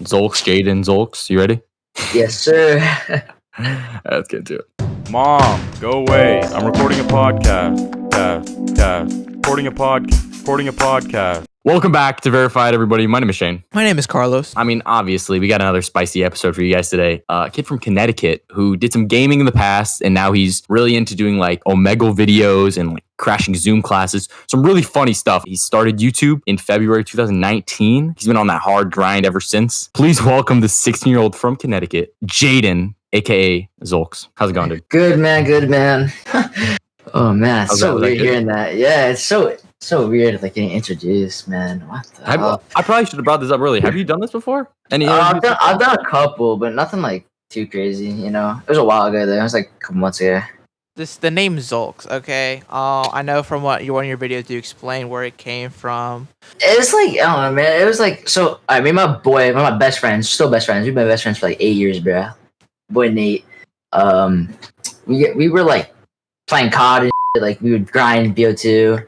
Zolks, Jaden, Zolks, you ready? Yes, sir. Let's get to it. Mom, go away. I'm recording a podcast. Recording a podcast. Welcome back to Verified, everybody. My name is Shane. My name is Carlos. I mean, obviously, we got another spicy episode for you guys today. A kid from Connecticut who did some gaming in the past, and now he's really into doing like Omegle videos and like crashing Zoom classes. Some really funny stuff. He started YouTube in February 2019. He's been on that hard grind ever since. Please welcome the 16-year-old from Connecticut, Jaden, aka Zolks. How's it going, dude? Good man. Oh man, it's so weird good? hearing that. Yeah, it's so weird like getting introduced, man. What the hell? I probably should have brought this up early. Have you done this before? I've done a couple, but nothing like too crazy, you know. It was a while ago though. It was like a couple months ago. The name Zolks, okay? I know from one of your videos you explain where it came from. It's like, I don't know, man. It was like, so I mean, one of my best friends, still best friends. We've been best friends for like 8 years, bro. Boy Nate. We were like playing COD and shit, like we would grind BO2.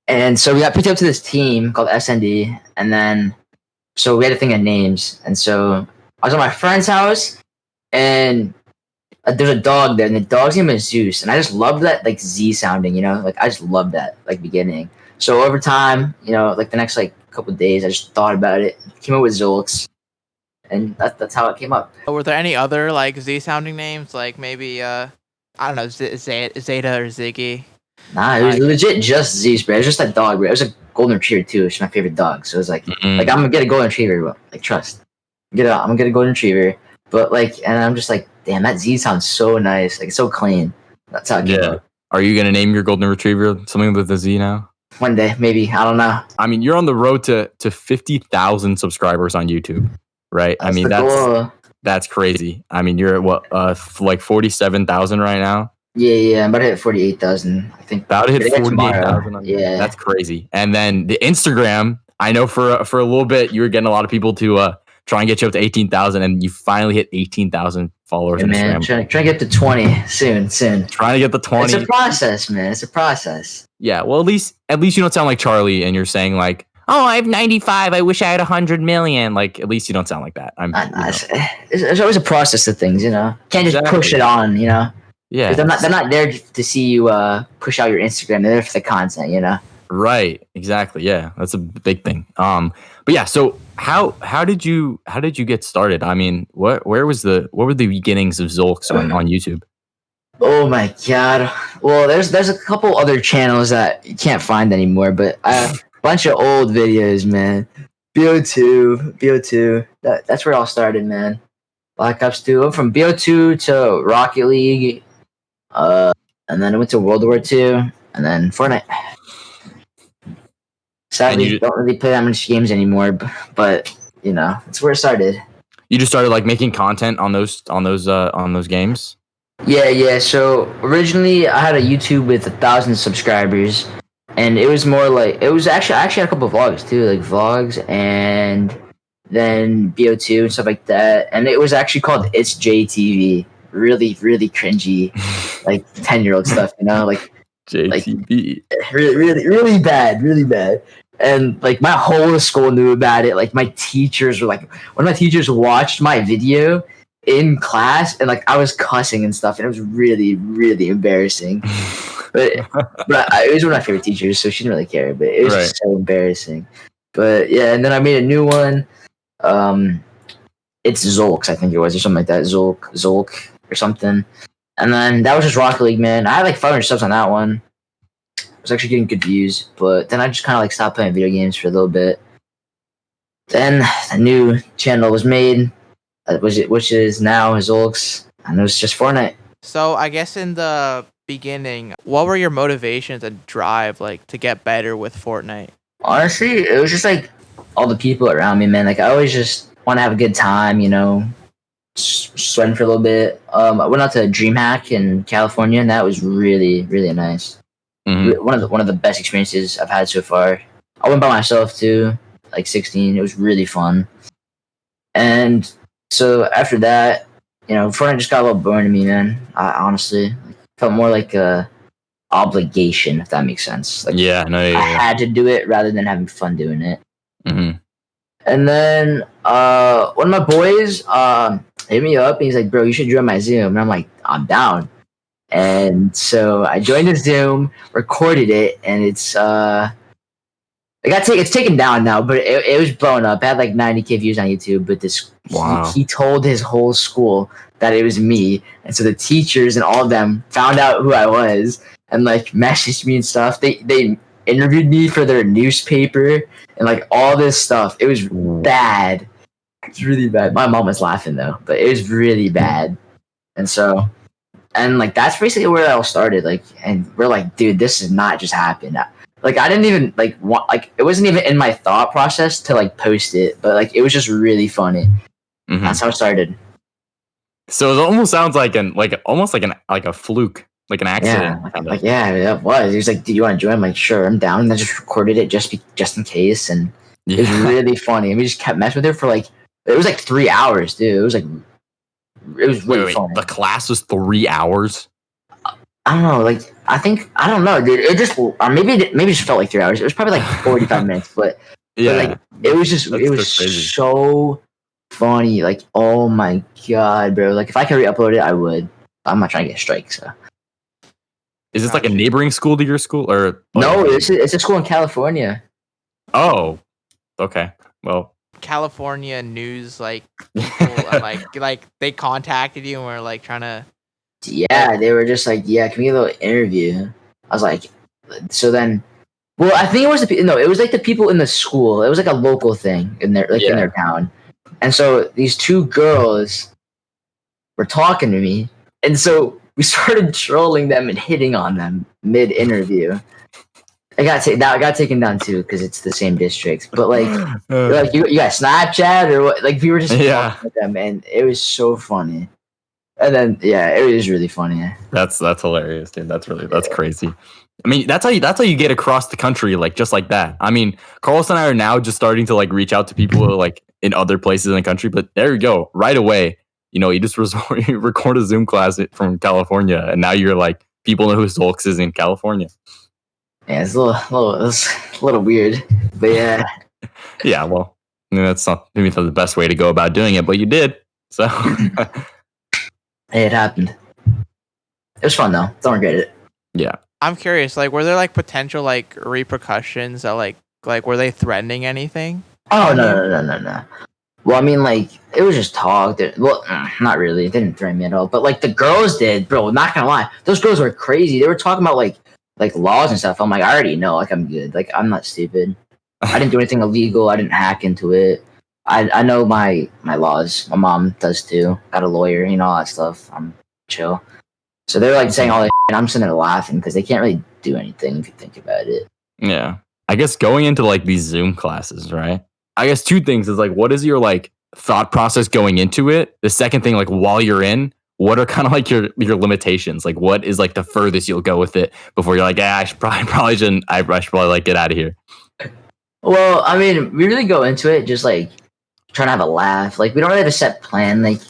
And so we got picked up to this team called SND, and then so we had to think of names. And so I was at my friend's house, and there's a dog there, and the dog's name is Zeus. And I just loved that like Z sounding, you know, like I just loved that like beginning. So over time, you know, like the next like couple of days, I just thought about it, came up with Zolks, and that's how it came up. Were there any other like Z sounding names, like maybe I don't know, Zeta or Ziggy? Nah, it was legit just Zeus, bro. It was just that dog, bro. It was a golden retriever too. It's my favorite dog. So it was like I'm gonna get a golden retriever, bro. Like trust. I'm gonna get a golden retriever. But like, and I'm just like, damn, that Z sounds so nice. Like it's so clean. That's how it came out. Are you gonna name your golden retriever something with a Z now? One day, maybe. I don't know. I mean, you're on the road to 50,000 subscribers on YouTube, right? That's the goal. That's crazy. I mean, you're at what, like 47,000 right now? Yeah. I'm about to hit 48,000. I think. About to hit 48,000. Yeah. That's crazy. And then the Instagram, I know for a little bit you were getting a lot of people to try and get you up to 18,000, and you finally hit 18,000 followers. Yeah, man, trying to get to 20 soon. Trying to get the 20. It's a process, man. It's a process. Yeah. Well, at least you don't sound like Charlie, and you're saying like, oh, I have 95. I wish I had 100 million. Like, at least you don't sound like that. It's always a process of things, you know. Can't just push it on, you know. Yeah. They're not there to see you push out your Instagram. They're there for the content, you know. Right. Exactly. Yeah. That's a big thing. But yeah. So how did you get started? I mean, what were the beginnings of Zolks on YouTube? Oh my god. Well, there's a couple other channels that you can't find anymore, but bunch of old videos, man. BO2. That's where it all started, man. Black Ops 2. I went from BO2 to Rocket League, and then I went to World War 2, and then Fortnite. Sadly, don't really play that much games anymore, but you know, that's where it started. You just started like making content on those games? Yeah. So originally, I had a YouTube with 1,000 subscribers. And it was more like, I actually had a couple of vlogs too, like vlogs and then BO2 and stuff like that. And it was actually called It's JTV. Really, really cringy, like 10-year-old stuff, you know, like JTV. Like, really bad. And like my whole school knew about it. Like my teachers were like, one of my teachers watched my video in class and like I was cussing and stuff, and it was really, really embarrassing. But it was one of my favorite teachers, so she didn't really care. But it was just so embarrassing. But yeah, and then I made a new one. It's Zolks, I think it was, or something like that. Zolk or something. And then that was just Rocket League, man. I had like 500 subs on that one. I was actually getting good views, but then I just kind of like stopped playing video games for a little bit. Then a new channel was made, which is now Zolks, and it was just Fortnite. So I guess in the beginning, what were your motivations and drive like to get better with Fortnite? Honestly, it was just like all the people around me, man. Like I always just want to have a good time, you know, sweating for a little bit. I went out to DreamHack in California, and that was really, really nice. Mm-hmm. One of the best experiences I've had so far. I went by myself too, like 16. It was really fun. And so after that, you know, Fortnite just got a little boring to me, man. I honestly felt more like a obligation, if that makes sense. Like, I had to do it rather than having fun doing it. Mm-hmm. And then one of my boys hit me up and he's like, bro, you should join my Zoom. And I'm like, I'm down. And so I joined the Zoom, recorded it, and it's taken down now, but it was blown up. It had like 90K views on YouTube. But he told his whole school that it was me, and so the teachers and all of them found out who I was and like messaged me and stuff. They interviewed me for their newspaper and like all this stuff. It was bad. It's really bad. My mom was laughing though, but it was really bad. And so, and like that's basically where it all started. Like, and we're like, dude, this has not just happened. Like I didn't even like want, like it wasn't even in my thought process to like post it, but like it was just really funny. Mm-hmm. That's how it started. So it almost sounds like a fluke, like an accident. Yeah, it was. He was like, "Do you want to join?" I'm like, "Sure, I'm down." And I just recorded it just in case, and it was really funny. And we just kept messing with it for like it was like 3 hours, dude. It was really funny. The class was 3 hours. I don't know, like I don't know, dude. It just or maybe it just felt like 3 hours. It was probably like 45 minutes, but like it was so funny. Like, oh my god, bro! Like if I could re-upload it, I would. I'm not trying to get a strike, so. Is this like a neighboring school to your school, or no? It's a school in California. Oh, okay. Well, California news, like people, like they contacted you and were like trying to. Yeah, they were just like, yeah, can we get a little interview? I was like, so then, well, I think it was it was like the people in the school. It was like a local thing in their in their town, and so these two girls were talking to me, and so we started trolling them and hitting on them mid-interview. That got taken down too because it's the same district. But like, like you got Snapchat or what? Like we were just talking with them, and it was so funny. And then it was really funny. That's hilarious, dude. That's crazy. I mean, that's how you get across the country, like just like that. I mean, Carlos and I are now just starting to like reach out to people like in other places in the country, but there you go, right away. You know, you just you record a Zoom class from California, and now you're like, people know who Zolks is in California. Yeah, it's a little weird, but yeah. Yeah, well, I mean, that's not maybe the best way to go about doing it, but you did. So. Hey, it happened. It was fun though. Don't regret it. Yeah. I'm curious, like, were there like potential like repercussions that like were they threatening anything? Oh no. Well, I mean, like it was just talk. Well, not really. It didn't threaten me at all. But like the girls did, bro. Not gonna lie, those girls were crazy. They were talking about like laws and stuff. I'm like, I already know. Like I'm good. Like I'm not stupid. I didn't do anything illegal. I didn't hack into it. I know my laws. My mom does too. Got a lawyer, you know, all that stuff. I'm chill. So they're like saying all this shit, and I'm sitting there laughing because they can't really do anything if you think about it. Yeah. I guess going into like these Zoom classes, right? I guess two things is like, what is your like thought process going into it? The second thing, like while you're in, what are kind of like your limitations? Like what is like the furthest you'll go with it before you're like, I should probably shouldn't. I should probably like get out of here. Well, I mean, we really go into it just like trying to have a laugh. Like we don't really have a set plan. Like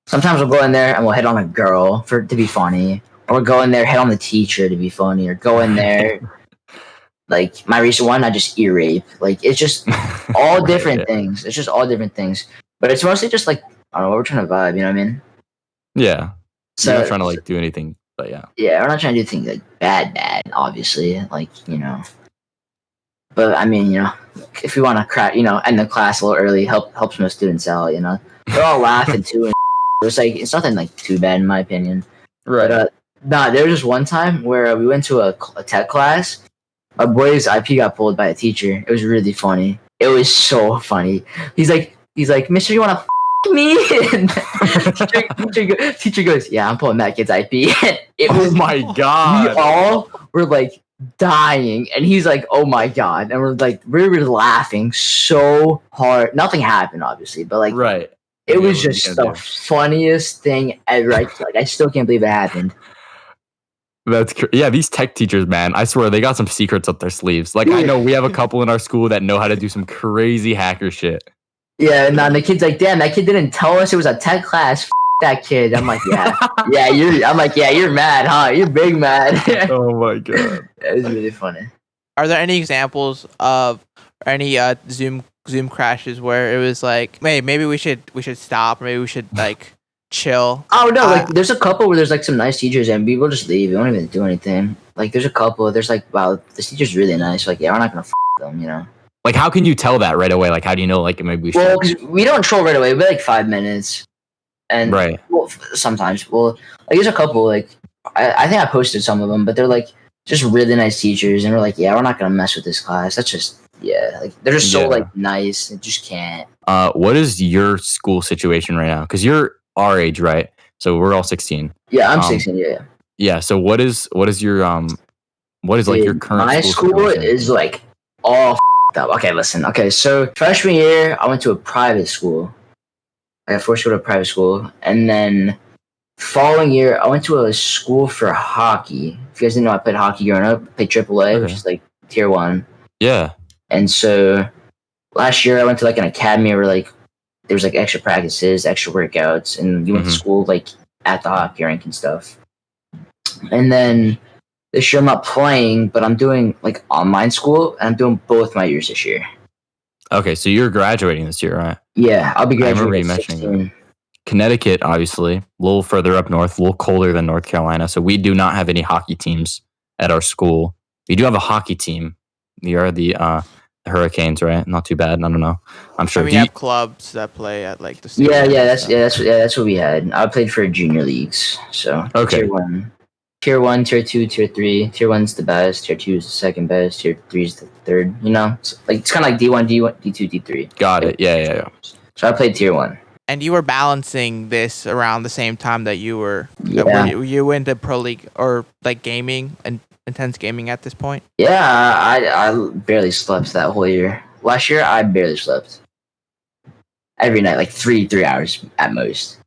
sometimes we'll go in there and we'll hit on a girl to be funny, or we'll go in there hit on the teacher to be funny, or go in there like my recent one, I just ear rape. Like it's just all different things. It's just all different things, but it's mostly just like I don't know. We're trying to vibe. You know what I mean? Yeah. So you're not trying to like do anything, but yeah. Yeah, we're not trying to do things like bad. Obviously, like you know. But I mean, you know, if we want to crack, you know, end the class a little early, helps most students out. You know, they're all laughing too, and it's nothing like too bad in my opinion. Right. But there was just one time where we went to a tech class. Our boy's IP got pulled by a teacher. It was really funny. It was so funny. He's like, Mister, you want to me? teacher goes, yeah, I'm pulling that kid's IP. Oh my god. We all were like dying, and he's like, oh my god, and we were laughing so hard. Nothing happened obviously, but like right, it was just the funniest thing ever. I still can't believe it happened. That's yeah, these tech teachers, man, I swear they got some secrets up their sleeves. Like I know we have a couple in our school that know how to do some crazy hacker shit. Yeah, and then the kid's like, damn, that kid didn't tell us it was a tech class. That kid. I'm like, you're mad, huh? You're big mad. Oh my god. It was really funny. Are there any examples of any Zoom Zoom crashes where it was like, hey, maybe we should stop, or maybe we should like chill. Oh no, like there's a couple where there's like some nice teachers and people just leave. We don't even do anything. Like there's a couple. There's like, wow, this teacher's really nice. Like yeah, we're not gonna them, you know. Like how can you tell that right away? Like how do you know? Like maybe we should. Well, because we don't troll right away. We like 5 minutes, and right. Well, sometimes. Well, like there's a couple. Like I think I posted some of them, but they're like just really nice teachers, and we're like, yeah, we're not gonna mess with this class. That's just like they're just so like nice. It just can't. What is your school situation right now? Because you're our age, right? So we're all 16. Yeah, I'm 16. Yeah. Yeah. So what is your what is like your current? My school is like all up. Okay, listen. Okay, so freshman year I went to a private school. I got forced to go to a private school, and then following year I went to a school for hockey. If you guys didn't know, I played hockey growing up. I played AAA, which is like tier 1. Yeah. And so last year I went to like an academy where like there was like extra practices, extra workouts, and you went to school like at the hockey rink and stuff. And then this year I'm not playing, but I'm doing like online school, and I'm doing both my years this year. Okay, so you're graduating this year, right? Yeah, I'll be graduating. I remember you mentioning that. Connecticut, obviously, a little further up north, a little colder than North Carolina. So we do not have any hockey teams at our school. We do have a hockey team. We are the Hurricanes, right? Not too bad. I don't know. I'm sure. We have clubs that play at like the that's what we had. I played for junior leagues. So okay. Tier 1, Tier 2, Tier 3. Tier 1's the best. Tier 2 is the second best. Tier 3 is the third. You know, it's kind of like D1, D2, D3. Got it. Yeah. So I played Tier 1. And you were balancing this around the same time that you were. Yeah. You went to pro league or like gaming and intense gaming at this point. Yeah, I barely slept that whole year. Last year I barely slept. Every night, like 3 hours at most.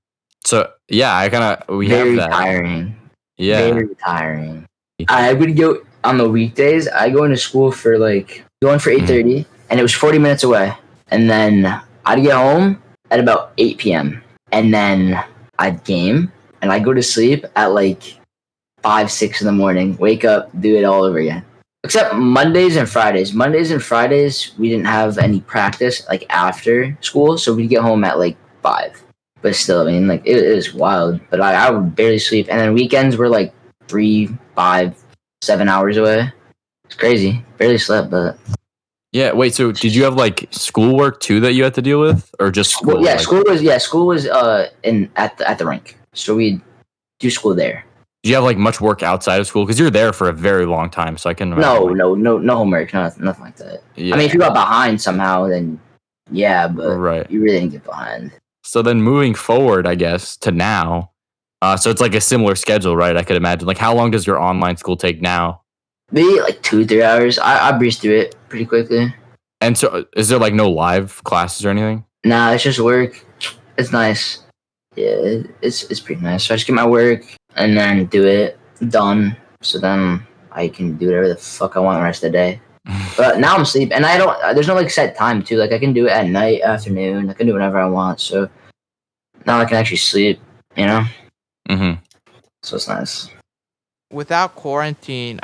So yeah, I kind of very have that. Tiring. Yeah, very tiring. I would go on the weekdays. I go into school for like going for 8:30, and it was 40 minutes away. And then I'd get home at about 8 p.m. and then I'd game, and I'd go to sleep at like 5, 6 in the morning. Wake up, do it all over again. Except Mondays and Fridays. Mondays and Fridays we didn't have any practice like after school, so we'd get home at like 5. But still, I mean, like it is wild. But I would barely sleep, and then weekends were like 3, 5, 7 hours away. It's crazy. Barely slept, but yeah. Wait, so did you have like schoolwork too that you had to deal with, or just school? Well, yeah, school was in at the rink, so we'd do school there. Did you have like much work outside of school? Because you're there for a very long time, so I can imagine. No homework, nothing like that. Yeah. I mean, if you got behind somehow, then yeah, but you really didn't get behind. So then moving forward, I guess, to now, so it's like a similar schedule, right? I could imagine. Like, how long does your online school take now? Maybe like 2-3 hours. I breeze through it pretty quickly. And so is there like no live classes or anything? Nah, it's just work. It's nice. Yeah, it's pretty nice. So I just get my work and then do it. Done. So then I can do whatever the fuck I want the rest of the day. But now I'm asleep, and there's no like set time too. Like I can do it at night, afternoon. I can do whenever I want. So now I can actually sleep, you know? So it's nice. Without quarantine,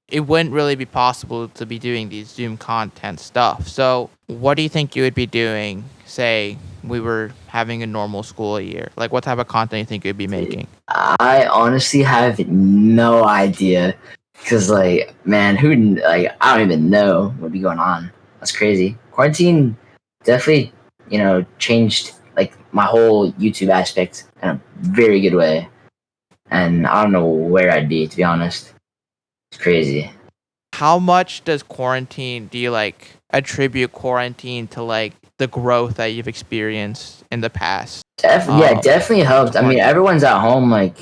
it wouldn't really be possible to be doing these Zoom content stuff. So what do you think you would be doing, say we were having a normal school year? Like what type of content do you think you'd be making? I honestly have no idea. Because, like, man, I don't even know what would be going on. That's crazy. Quarantine definitely, changed, like, my whole YouTube aspect in a very good way. And I don't know where I'd be, to be honest. It's crazy. How much do you, like, attribute quarantine to, like, the growth that you've experienced in the past? Definitely helped. I mean, everyone's at home, like,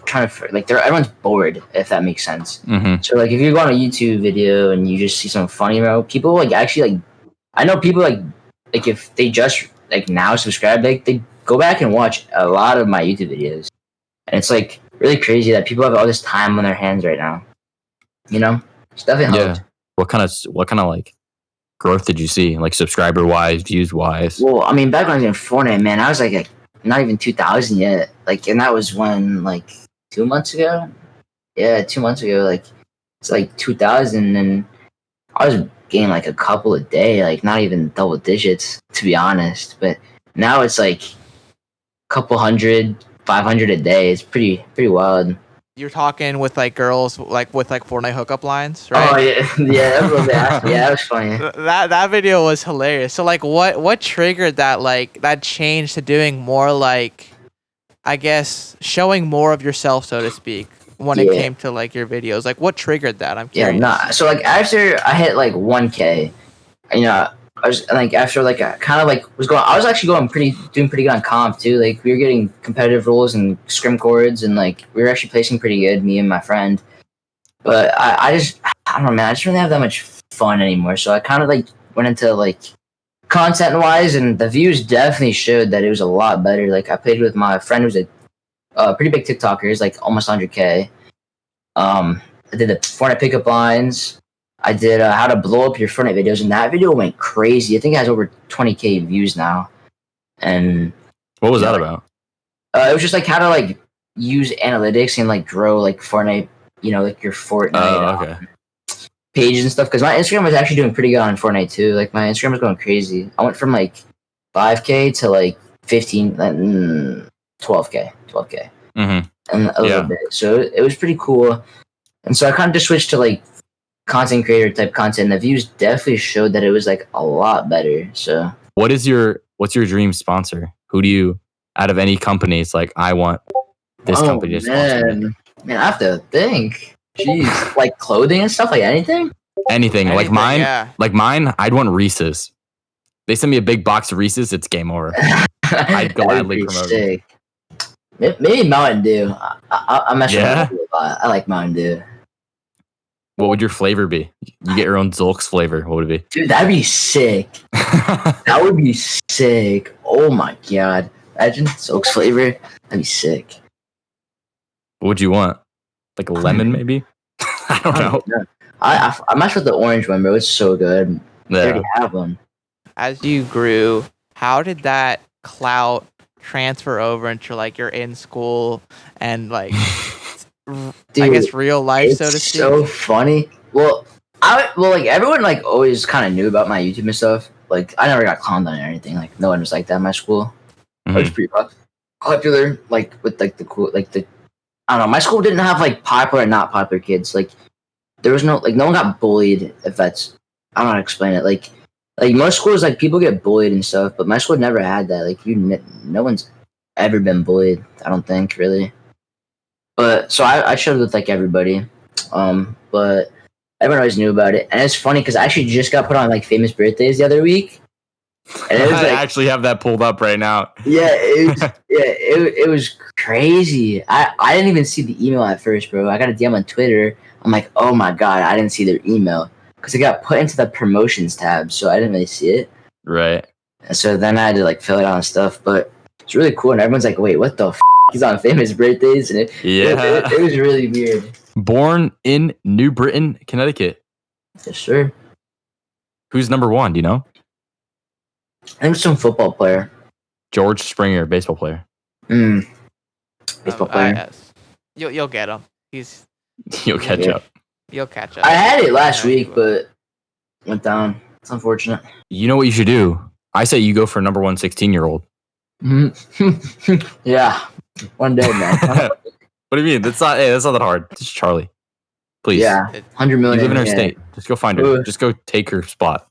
trying to like everyone's bored, if that makes sense. So like if you go on a YouTube video and you just see something funny, people like actually like I know people like if they just like now subscribe, like they go back and watch a lot of my YouTube videos, and it's like really crazy that people have all this time on their hands right now. It's definitely helped. What kind of like growth did you see, like subscriber wise, views wise? Well, I mean, back when I was in Fortnite, man, I was like not even 2,000 yet. Like, and that was when, like, 2 months ago? Yeah, 2 months ago. Like, it's like 2,000, and I was getting like a couple a day, like not even double digits, to be honest. But now it's like a couple hundred, 500 a day. It's pretty wild. You're talking with like girls, like with like Fortnite hookup lines, Oh right? yeah, everyone asked. Yeah, that was funny. That video was hilarious. So like, what triggered that change to doing more like, I guess, showing more of yourself, so to speak, when it came to like your videos? Like, what triggered that? I'm curious. So like after I hit like 1K, I was like after like I kind of like I was actually doing pretty good on comp too. Like we were getting competitive roles and scrim chords, and like we were actually placing pretty good, me and my friend. But I don't know, man. I just don't really have that much fun anymore. So I kind of like went into like content wise, and the views definitely showed that it was a lot better. Like I played with my friend who's a pretty big TikToker. He's like almost 100K. I did the Fortnite pickup lines. I did how to blow up your Fortnite videos, and that video went crazy. I think it has over 20K views now. And what was that about? It was just like how to like use analytics and like grow like Fortnite, like your Fortnite page and stuff. Because my Instagram was actually doing pretty good on Fortnite too. Like my Instagram was going crazy. I went from like 5K to like 15, 12K, Mm-hmm. and a little bit. So it was pretty cool. And so I kind of just switched to like content creator type content. The views definitely showed that it was like a lot better. So what's your dream sponsor? Who do you, out of any companies, like I want this company to sponsor me? Man, I have to think. Jeez, like clothing and stuff, like anything. Like mine. Yeah. Like mine, I'd want Reese's. They send me a big box of Reese's, it's game over. I'd gladly promote it. Maybe Mountain Dew. I'm actually a lot. I like Mountain Dew. What would your flavor be? You get your own Zolks flavor. What would it be? Dude, that'd be sick. That would be sick. Oh my god. Imagine Zolks flavor. That'd be sick. What would you want? Like a lemon, maybe? I don't know. I matched with the orange one, bro. It's so good. Yeah. I already have one. As you grew, how did that clout transfer over into like you're in school and like Dude, I guess real life, so to it's speak? so funny. Well, like everyone like always kind of knew about my YouTube and stuff. Like I never got clowned on it or anything. Like no one was like that in my school. Mm-hmm. I was pretty popular. Like with like the cool, like the I don't know. My school didn't have like popular and not popular kids. Like there was no one got bullied. If that's I don't know how to explain it. Like most schools, like people get bullied and stuff, but my school never had that. Like no one's ever been bullied. I don't think really. But so I showed with like everybody, but everyone always knew about it, and it's funny because I actually just got put on like famous birthdays the other week, and it was I like, actually have that pulled up right now. Yeah, it was crazy. I didn't even see the email at first, bro. I got a DM on Twitter. I'm like, oh my god, I didn't see their email because it got put into the promotions tab, so I didn't really see it. Right. And so then I had to like fill it out and stuff, but it's really cool, and everyone's like, wait, what the f? He's on famous birthdays, and it was really weird. Born in New Britain, Connecticut. Yes, sir. Who's number one? Do you know? I think some football player. George Springer, baseball player. Baseball player. Yes. You'll get him. You'll catch up. You'll catch up. I had it last week, but went down. It's unfortunate. You know what you should do? I say you go for number 1 16-year-old. Yeah. One day, man. What do you mean? That's not that hard. It's just Charlie. Please. Yeah. 100 million. You live in her state. Just go find her. Just go take her spot.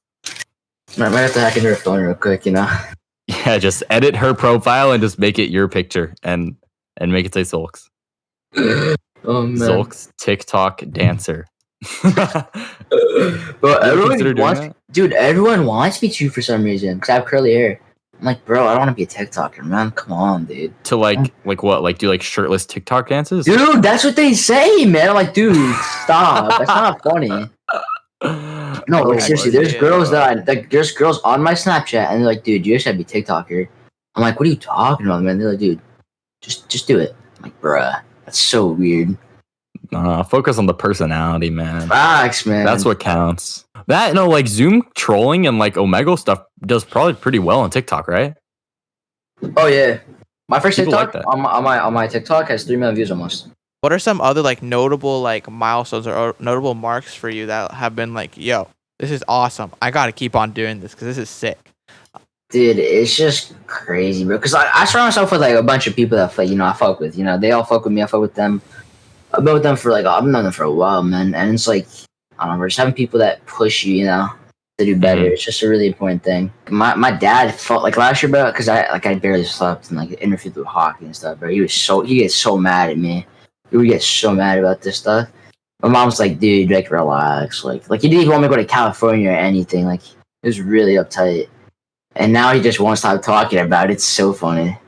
I might have to hack into her phone real quick, Yeah, just edit her profile and just make it your picture and make it say Zolks. Oh man. Zolks TikTok dancer. Bro, everyone wants me to for some reason because I have curly hair. I'm like, bro, I don't want to be a TikToker, man. Come on, dude. To like what? Like do like shirtless TikTok dances? Dude, that's what they say, man. I'm like, dude, stop. That's not funny. No, like, seriously, there's girls there's girls on my Snapchat and they're like, dude, you just gotta be a TikToker. I'm like, what are you talking about, man? They're like, dude, just do it. I'm like, bruh, that's so weird. Focus on the personality, man. Facts, man. That's what counts. That like Zoom trolling and like Omegle stuff does probably pretty well on TikTok, right? Oh yeah, my first People TikTok like that. on my TikTok has 3 million views almost. What are some other like notable like milestones or notable marks for you that have been like, yo, This is awesome. I gotta keep on doing this because this is sick. Dude, it's just crazy, bro. Because I surround myself with like a bunch of people that I fuck with. They all fuck with me. I fuck with them. I've been with them for like I've known them for a while, man. And it's like I don't know, we're just having people that push you, to do better. It's just a really important thing. My dad felt like last year, bro, because I barely slept and like interviewed with hockey and stuff, bro. He gets so mad at me. He would get so mad about this stuff. My mom's like, dude, like relax, like he didn't even want me to go to California or anything. Like he was really uptight, and now he just won't stop talking about it. It's so funny.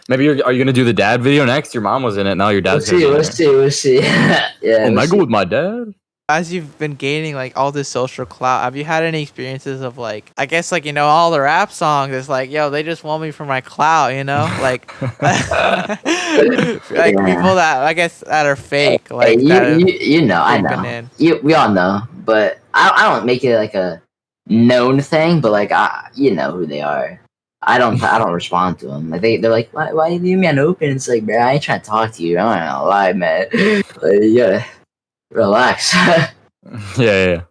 Maybe are you gonna do the dad video next? Your mom was in it. Now your dad's We'll see. Yeah, Omegle with my dad. As you've been gaining like all this social clout, have you had any experiences of like, I guess like all the rap songs? It's like, yo, they just want me for my clout, like people that I guess that are fake. Like I know. We all know, but I don't make it like a known thing. But like you know who they are. I don't respond to them. Like they're like, why you leave me unopened? It's like, man, I ain't trying to talk to you. I'm not gonna lie, man. Like, you gotta relax. Yeah.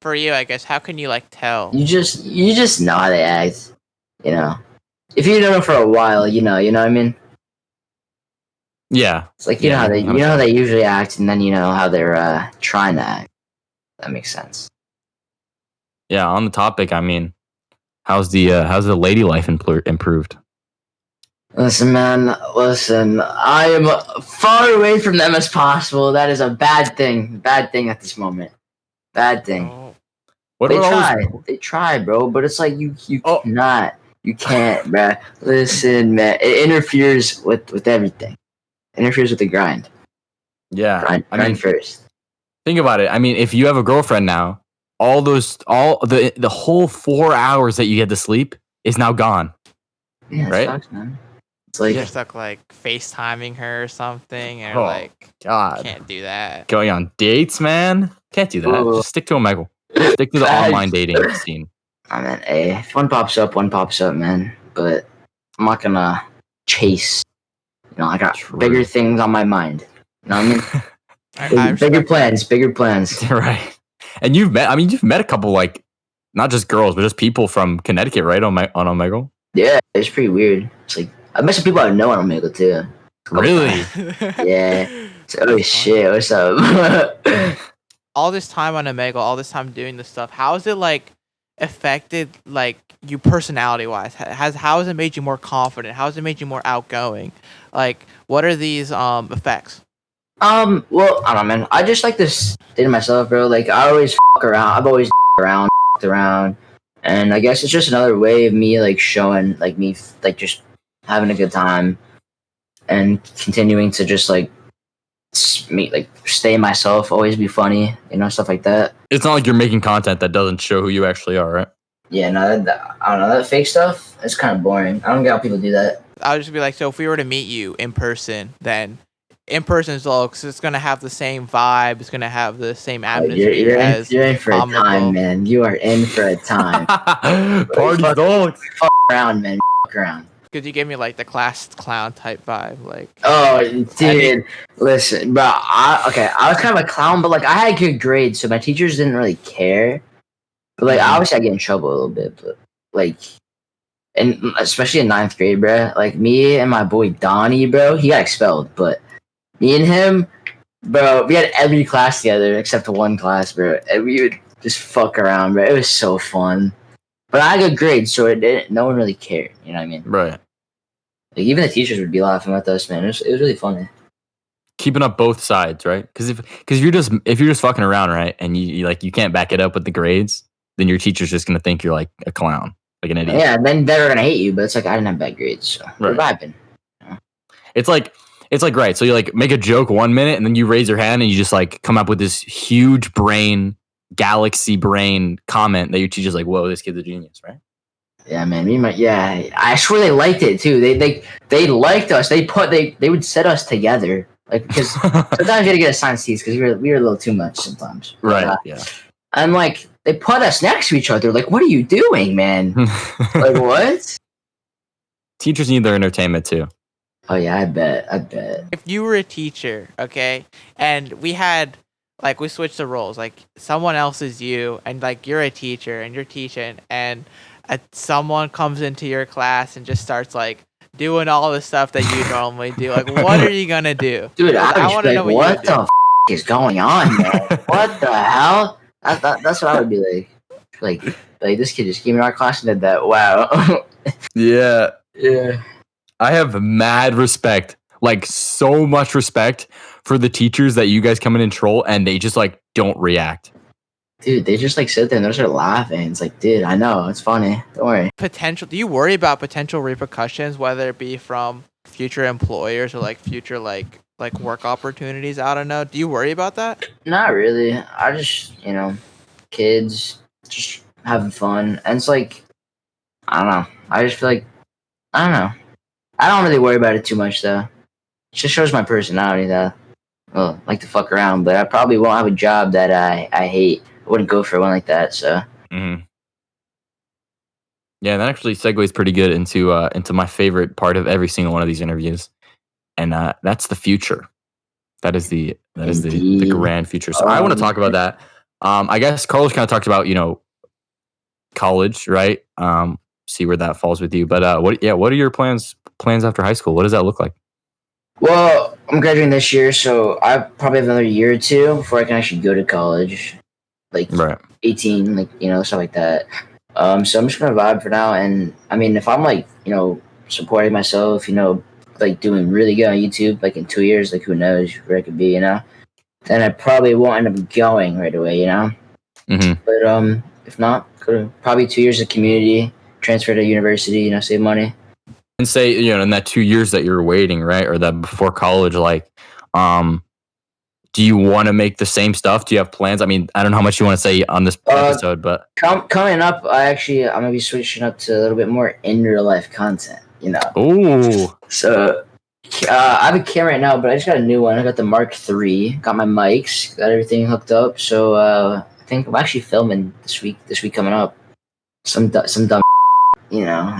For you, I guess, how can you like tell? You just know how they act. If you know them for a while, you know what I mean. Yeah, it's like you know how they usually act, and then you know how they're trying to act. That makes sense. Yeah. On the topic, I mean, how's the lady life improved? Listen, man. I am far away from them as possible. That is a bad thing. Bad thing at this moment. Bad thing. Oh. They try, bro. But it's like you cannot. You can't, bro. Listen, man. It interferes with everything. It interferes with the grind. Yeah. Grind first. Think about it. I mean, if you have a girlfriend now, all the whole 4 hours that you get to sleep is now gone. Yeah, right? It sucks, man. It's like you're stuck like FaceTiming her or something, and like God, can't do that. Going on dates, man, can't do that. Just stick to Omegle. Stick to the online dating scene. I mean, if one pops up, man. But I'm not gonna chase. I got bigger things on my mind. You know what I mean? Bigger plans. Right. And you've met a couple, like, not just girls, but just people from Connecticut, right? On Omegle. Yeah, it's pretty weird. It's like I met some people I know on Omegle too. Really? Yeah. Oh shit! What's up? All this time on Omegle, all this time doing this stuff, how has it like affected like you personality wise? How has it made you more confident? How has it made you more outgoing? Like, what are these effects? Well, I don't know, man. I just like to stay to myself, bro. Like, I always around. I've always around, and I guess it's just another way of me like showing like me like just having a good time and continuing to just like stay myself, always be funny, stuff like that. It's not like you're making content that doesn't show who you actually are, right? Yeah, no, I don't know, that fake stuff, it's kind of boring. I don't get how people do that. I would just be like, so if we were to meet you in person, then in person Zolks, it's gonna have the same vibe, it's gonna have the same atmosphere. You're in for a time, man. You are in for a time. Party Zolks. Fuck around, man. Fuck around. Because you gave me like the class clown type vibe, like. Oh, dude, listen, bro. I was kind of a clown, but like I had good grades, so my teachers didn't really care. But like, obviously, I get in trouble a little bit, but like, and especially in 9th grade, bro. Like me and my boy Donnie, bro, he got expelled, but me and him, bro, we had every class together except one class, bro, and we would just fuck around, bro. It was so fun. But I had good grades, so no one really cared. You know what I mean? Right. Like, even the teachers would be laughing at us, man. It was really funny. Keeping up both sides, right? Because if you're just fucking around, right, and you can't back it up with the grades, then your teacher's just gonna think you're like a clown, like an idiot. Yeah, and then they're gonna hate you. But it's like I didn't have bad grades, so we're vibing. It's like right. So you like make a joke 1 minute, and then you raise your hand, and you just like come up with this huge galaxy brain comment that your teacher's like, "Whoa, this kid's a genius," right? Yeah, man. I swear they liked it too. They liked us. They would set us together, like, because sometimes you gotta get assigned seats because we were a little too much sometimes. Right. Yeah. And like they put us next to each other. Like, what are you doing, man? Like, what? Teachers need their entertainment too. Oh yeah, I bet. If you were a teacher, okay, and we had like we switch the roles. Like someone else is you, and like you're a teacher and you're teaching, and someone comes into your class and just starts like doing all the stuff that you normally do. Like, what are you gonna do? Dude, I want would to be know like, what you what would do. the is going on, man? What the hell? That's what I would be like. Like this kid just came in our class and did that. Wow. Yeah. Yeah. I have mad respect, like so much respect for the teachers that you guys come in and troll and they just like don't react. Dude, they just like sit there and they're just laughing. It's like, dude, I know, it's funny. Don't worry. Do you worry about potential repercussions, whether it be from future employers or like future like work opportunities? I don't know. Do you worry about that? Not really. I just, kids just having fun. And it's like, I don't know. I just feel like, I don't know. I don't really worry about it too much though. It just shows my personality that I like to fuck around, but I probably won't have a job that I hate. I wouldn't go for one like that, so. Mm-hmm. Yeah, that actually segues pretty good into my favorite part of every single one of these interviews, and that's the future. That is the grand future. So I want to talk about that. I guess Carlos kind of talked about college, right? See where that falls with you. But what are your plans after high school? What does that look like? Well, I'm graduating this year, so I probably have another year or two before I can actually go to college. Like Right. 18, like stuff like that. So I'm just gonna vibe for now, and I mean, if I'm like supporting myself, like doing really good on YouTube, like in 2 years, like who knows where I could be, then I probably won't end up going right away, Mm-hmm. But if not, probably 2 years of community, transfer to university, save money. And say in that 2 years that you're waiting, right, or that before college, like, do you want to make the same stuff? Do you have plans? I mean, I don't know how much you want to say on this episode, but coming up, I'm gonna be switching up to a little bit more in real life content. Oh, So I have a camera right now, but I just got a new one. I got the Mark III. Got my mics. Got everything hooked up. So I think I'm actually filming this week. This week coming up, some dumb, at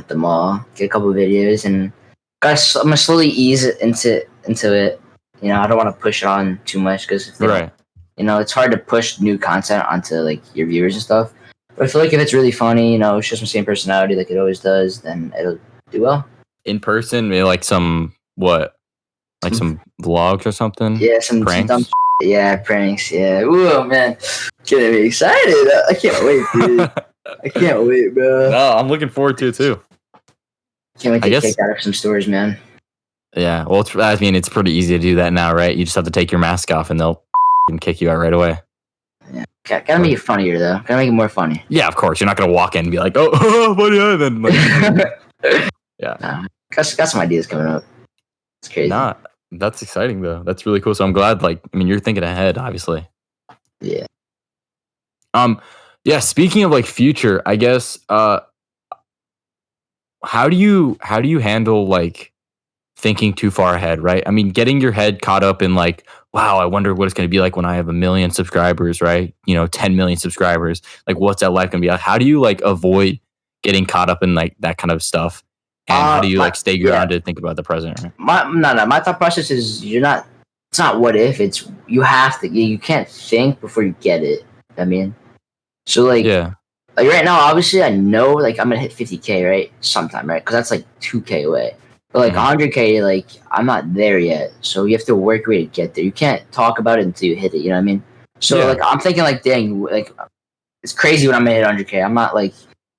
the mall. Get a couple of videos, and I'm gonna slowly ease it into it. I don't want to push it on too much because right. it's hard to push new content onto like your viewers and stuff. But I feel like if it's really funny, it shows my same personality like it always does, then it'll do well. In person, maybe like some some vlogs or something. Yeah, some pranks. Some dumb pranks. Yeah. Ooh, man, getting me excited. I can't wait, dude. I can't wait, bro. No, I'm looking forward to it too. Can't wait to get kicked out of some stores, man. Yeah, well, it's pretty easy to do that now, right? You just have to take your mask off, and they'll kick you out right away. Yeah, gotta make it funnier though. Gotta make it more funny. Yeah, of course. You're not gonna walk in and be like, "Oh, funny," then yeah. Nah, got some ideas coming up. It's crazy. Nah, that's exciting though. That's really cool. So I'm glad. You're thinking ahead, obviously. Yeah. Yeah. Speaking of future, I guess. How do you handle thinking too far ahead, right? I mean, getting your head caught up in wow, I wonder what it's going to be like when I have 1 million subscribers, right? 10 million subscribers. What's that life going to be like? How do you avoid getting caught up in that kind of stuff? And how do you stay grounded, think about the present? Right? My thought process is it's not what if, it's you have to, you can't think before you get it. I mean, so yeah. Right now, obviously I know I'm going to hit 50K, right? Sometime, right? Because that's 2K away. But 100K, I'm not there yet. So you have to work your way to get there. You can't talk about it until you hit it. You know what I mean? So I'm thinking dang, it's crazy when I'm gonna hit 100K. I'm not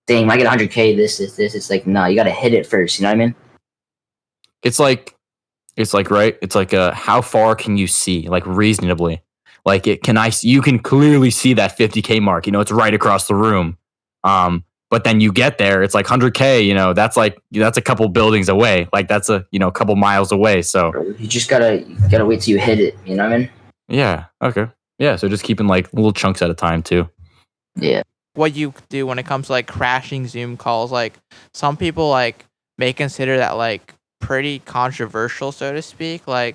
dang, when I get 100K, this. It's nah, you gotta hit it first. You know what I mean? It's right. It's how far can you see reasonably? You can clearly see that 50K mark. It's right across the room. But then you get there, it's 100K, that's a couple buildings away. That's a couple miles away. So you just gotta wait till you hit it, you know what I mean? Yeah. Okay. Yeah. So just keeping little chunks at a time too. Yeah. What you do when it comes to crashing Zoom calls, some people may consider that pretty controversial, so to speak. I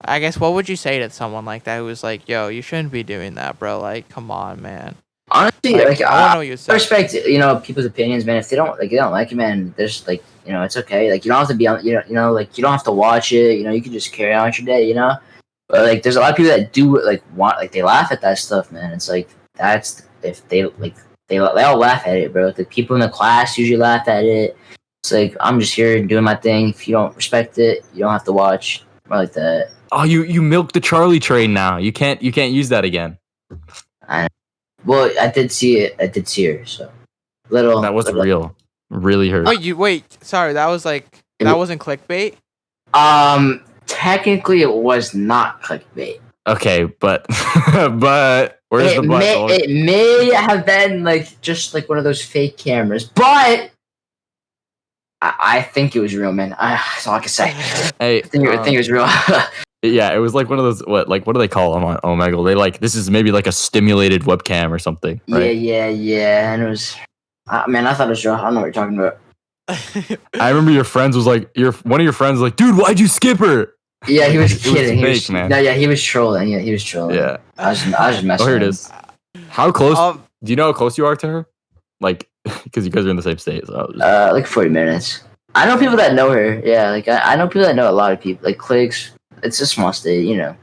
guess what would you say to someone like that who was yo, you shouldn't be doing that, bro? Come on, man. Honestly, I want to know what you say. I respect, people's opinions, man. If they don't like it, man, there's it's okay. You don't have to be on, you don't have to watch it. You can just carry on with your day, But like, there's a lot of people that do like want like they laugh at that stuff, man. It's like that's if they like they all laugh at it, bro. The people in the class usually laugh at it. It's like I'm just here doing my thing. If you don't respect it, you don't have to watch or like that. Oh, you milked the Charlie train now. You can't use that again. Well, I did see it. I did see her. So little. That wasn't real. Really hurt. Wait. Sorry, that wasn't clickbait. Technically, it was not clickbait. Okay, but where's the but? It may have been like just like one of those fake cameras, but I think it was real, man. That's all I can say. Hey, I think it was real. Yeah, it was like one of those what do they call them on Omegle? They like this is maybe like a stimulated webcam or something, right? Yeah, and it was. Man, I thought it was real. I don't know what you're talking about. I remember your friends was like one of your friends was like, dude, why'd you skip her? Yeah, he was kidding. Was fake, man. No, yeah, he was trolling. Yeah, he was trolling. Yeah, I was just messing. Oh, here it is. How close? Do you know how close you are to her? Like, because you guys are in the same state. So like 40 minutes. I know people that know her. Yeah, like I know people that know a lot of people. Like clicks. It's a small state, you know.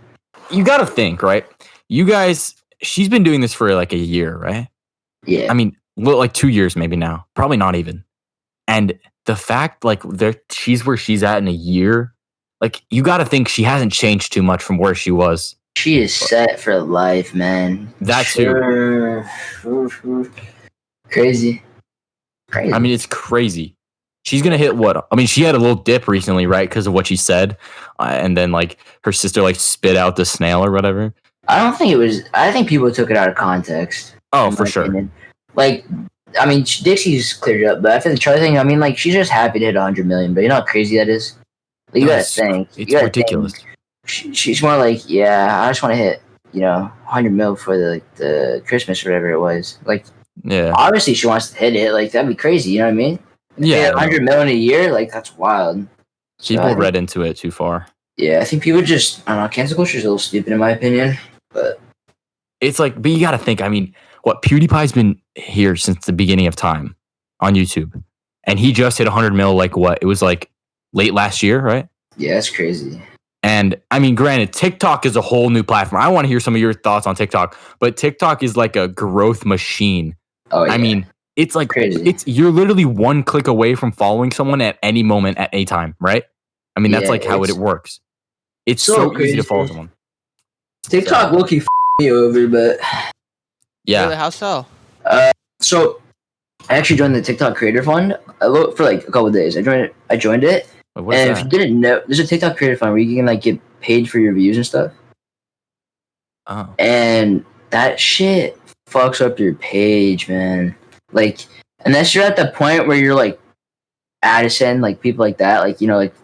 You got to think, right? You guys, she's been doing this for like a year, right? Yeah. I mean, like 2 years maybe now. Probably not even. And the fact, like, she's where she's at in a year, like, you got to think she hasn't changed too much from where she was. She is set for life, man. That too. Crazy. I mean, it's crazy. She's going to hit what? I mean, she had a little dip recently, right? Because of what she said. And then, like, her sister, like, spit out the snail or whatever. I don't think it was. I think people took it out of context. Oh, for sure. Opinion. Like, I mean, Dixie's cleared it up, but after the Charlie thing, I mean, like, she's just happy to hit 100 million. But you know how crazy that is? Like, you gotta think. It's ridiculous. She's more like, yeah, I just want to hit, 100 mil for the Christmas or whatever it was. Like, yeah. Obviously, she wants to hit it. Like, that'd be crazy. You know what I mean? Yeah. 100 mil in a year, like, that's wild. People read into it too far. Yeah, I think people just, I don't know, cancel culture is a little stupid in my opinion. But it's like, but you got to think, I mean, what, PewDiePie's been here since the beginning of time on YouTube. And he just hit 100 mil, like what? It was like late last year, right? Yeah, that's crazy. And I mean, granted, TikTok is a whole new platform. I want to hear some of your thoughts on TikTok, but TikTok is like a growth machine. Oh, yeah. I mean, it's like, crazy. You're literally one click away from following someone at any moment, at any time, right? I mean, that's like how it works. It's so easy to follow someone. TikTok low-key me over, but yeah. Really, how so? So I actually joined the TikTok Creator Fund for like a couple of days. I joined it. Wait, and if you didn't know, there's a TikTok Creator Fund where you can like get paid for your views and stuff. Oh. And that shit fucks up your page, man. Like, unless you're at the point where you're like Addison, like people like that, like, like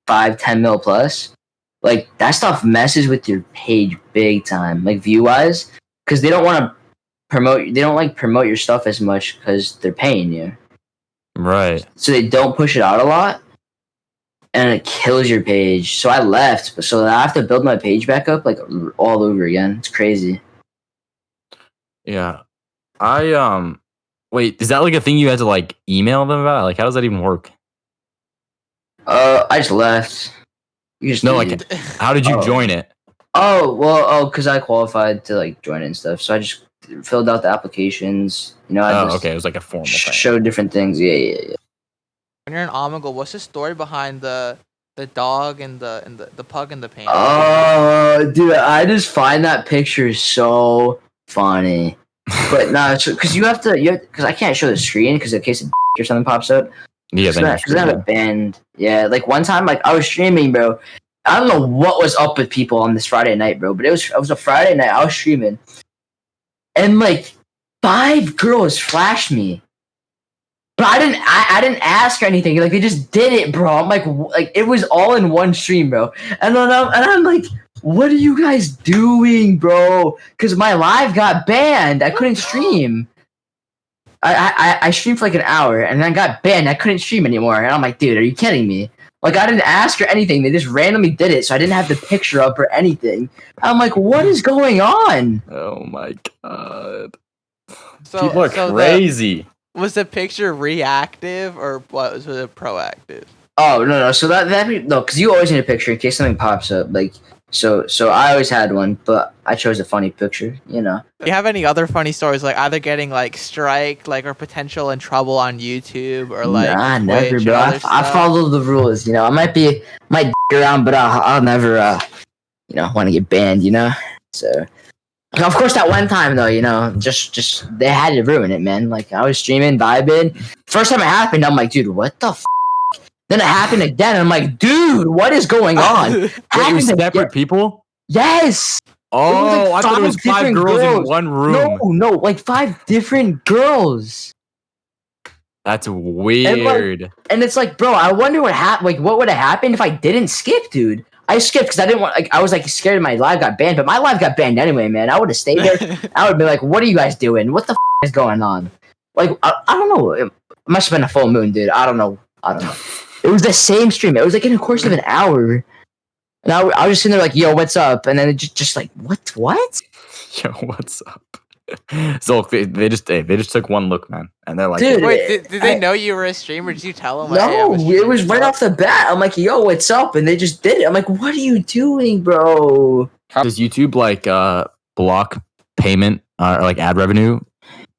5-10 mil plus, like that stuff messes with your page big time, like view wise, because they don't want to promote your stuff as much because they're paying you. Right. So they don't push it out a lot. And it kills your page. So I left, so I have to build my page back up like all over again. It's crazy. Yeah. Wait, is that like a thing you had to like email them about? Like, how does that even work? I just left. You just how did you join it? Because I qualified to like join it and stuff. So I just filled out the applications. Okay, it was like a formal thing. Showed different things. Yeah. When you're in Omegle, what's the story behind the dog and the pug in the paint? Oh, dude, I just find that picture so funny. But no, because because I can't show the screen because in case or something pops up. Yeah, because I have it banned. Yeah, like one time, like I was streaming, bro. I don't know what was up with people on this Friday night, bro. But it was a Friday night. I was streaming, and like 5 girls flashed me. But I didn't ask or anything. Like they just did it, bro. I'm like it was all in one stream, bro. And then I'm like, what are you guys doing, bro? Because my live got banned. I couldn't stream. I streamed for like an hour and then I got banned. I couldn't stream anymore. And I'm like, dude, are you kidding me? Like I didn't ask or anything. They just randomly did it, so I didn't have the picture up or anything. I'm like, what is going on? Oh my god. People are crazy. Was the picture reactive or what was it proactive? Oh no! So that no, because you always need a picture in case something pops up. Like So I always had one, but I chose a funny picture. You know. Do you have any other funny stories, like either getting like striked, like or potential in trouble on YouTube, or like Nah, Twitch never, and bro. other I stuff? follow the rules. You know, I might dick around, but I'll never, want to get banned. You know. So, of course, that one time though, just they had to ruin it, man. Like I was streaming, vibing. First time it happened, I'm like, dude, what the. Then it happened again. And I'm like, dude, what is going on? Wait, it was Happened separate again. people? Yes. Oh, I thought it was 5 different girls in one room. No, like 5 different girls. That's weird. And it's like, bro, I wonder what happened. Like, what would have happened if I didn't skip, dude? I skipped because I didn't want. Like, I was like scared my live got banned, but my live got banned anyway, man. I would have stayed there. I would be like, what are you guys doing? What the is going on? Like, I don't know. It must have been a full moon, dude. I don't know. It was the same stream. It was like in the course of an hour. And I was just sitting there like, yo, what's up? And then it just like, what? Yo, what's up? So they just took one look, man, and they're like, Dude, Wait, did they know you were a streamer? Did you tell them? No, it was right off the bat. I'm like, yo, what's up? And they just did it. I'm like, what are you doing, bro? Does YouTube like block payment or like ad revenue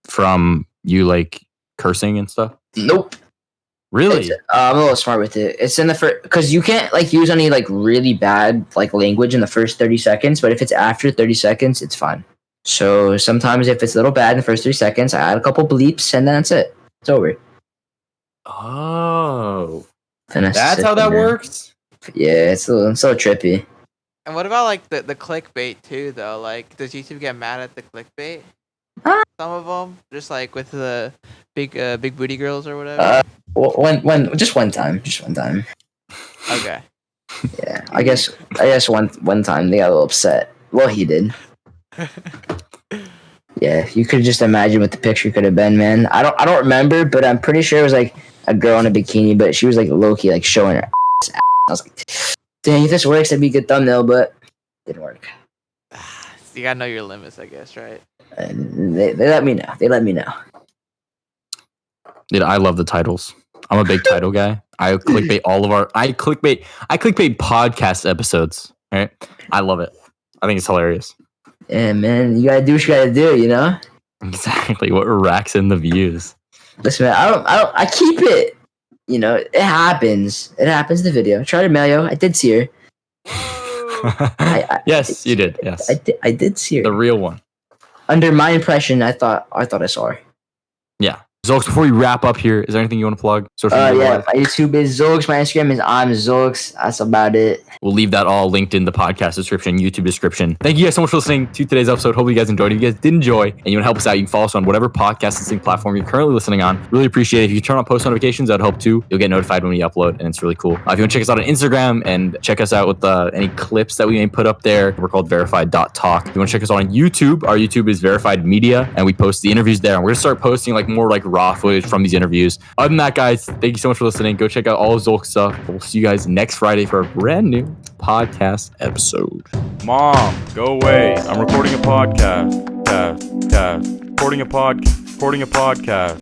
from you like cursing and stuff? Nope. Really? I'm a little smart with it. It's in the first, because you can't like use any like really bad like language in the first 30 seconds, but if it's after 30 seconds, it's fine. So sometimes if it's a little bad in the first 3 seconds, I add a couple bleeps and then that's it. It's over. Oh, Finesse that's how that works. Yeah, it's a little trippy. And what about like the clickbait too, though? Like, does YouTube get mad at the clickbait? Some of them, just like with the big booty girls or whatever. Just one time. Okay. Yeah, I guess one time they got a little upset. Well, he did. Yeah, you could just imagine what the picture could have been, man. I don't remember, but I'm pretty sure it was like a girl in a bikini, but she was like low-key like showing her ass. I was like, dang, if this works, that'd be a good thumbnail, but it didn't work. You gotta know your limits, I guess, right? And they let me know. Dude, I love the titles. I'm a big title guy. I clickbait I clickbait podcast episodes. Right? I love it. I think it's hilarious. Yeah, man, you gotta do what you gotta do, you know? Exactly. What racks in the views? Listen, man, I keep it. You know, it happens. It happens in the video. Try to Melio. I did see her. Yes, you did. Yes. I did see her. The real one. Under my impression, I thought I saw her. Yeah. Zolks, before we wrap up here, is there anything you want to plug? Social media Yeah, wise? my YouTube is Zolks. My Instagram is I'm Zolks. That's about it. We'll leave that all linked in the podcast description, YouTube description. Thank you guys so much for listening to today's episode. Hope you guys enjoyed. If you guys did enjoy and you want to help us out, you can follow us on whatever podcast listening platform you're currently listening on. Really appreciate it. If you turn on post notifications, that'd help too. You'll get notified when we upload, and it's really cool. If you want to check us out on Instagram and check us out with any clips that we may put up there, we're called verified.talk. If you want to check us out on YouTube, our YouTube is Verified Media, and we post the interviews there. And we're going to start posting like more like raw footage from these interviews. Other than that, guys, thank you so much for listening. Go check out all of Zolks stuff. We'll see you guys next Friday for a brand new podcast episode. Mom, go away. I'm recording a podcast. Recording a podcast.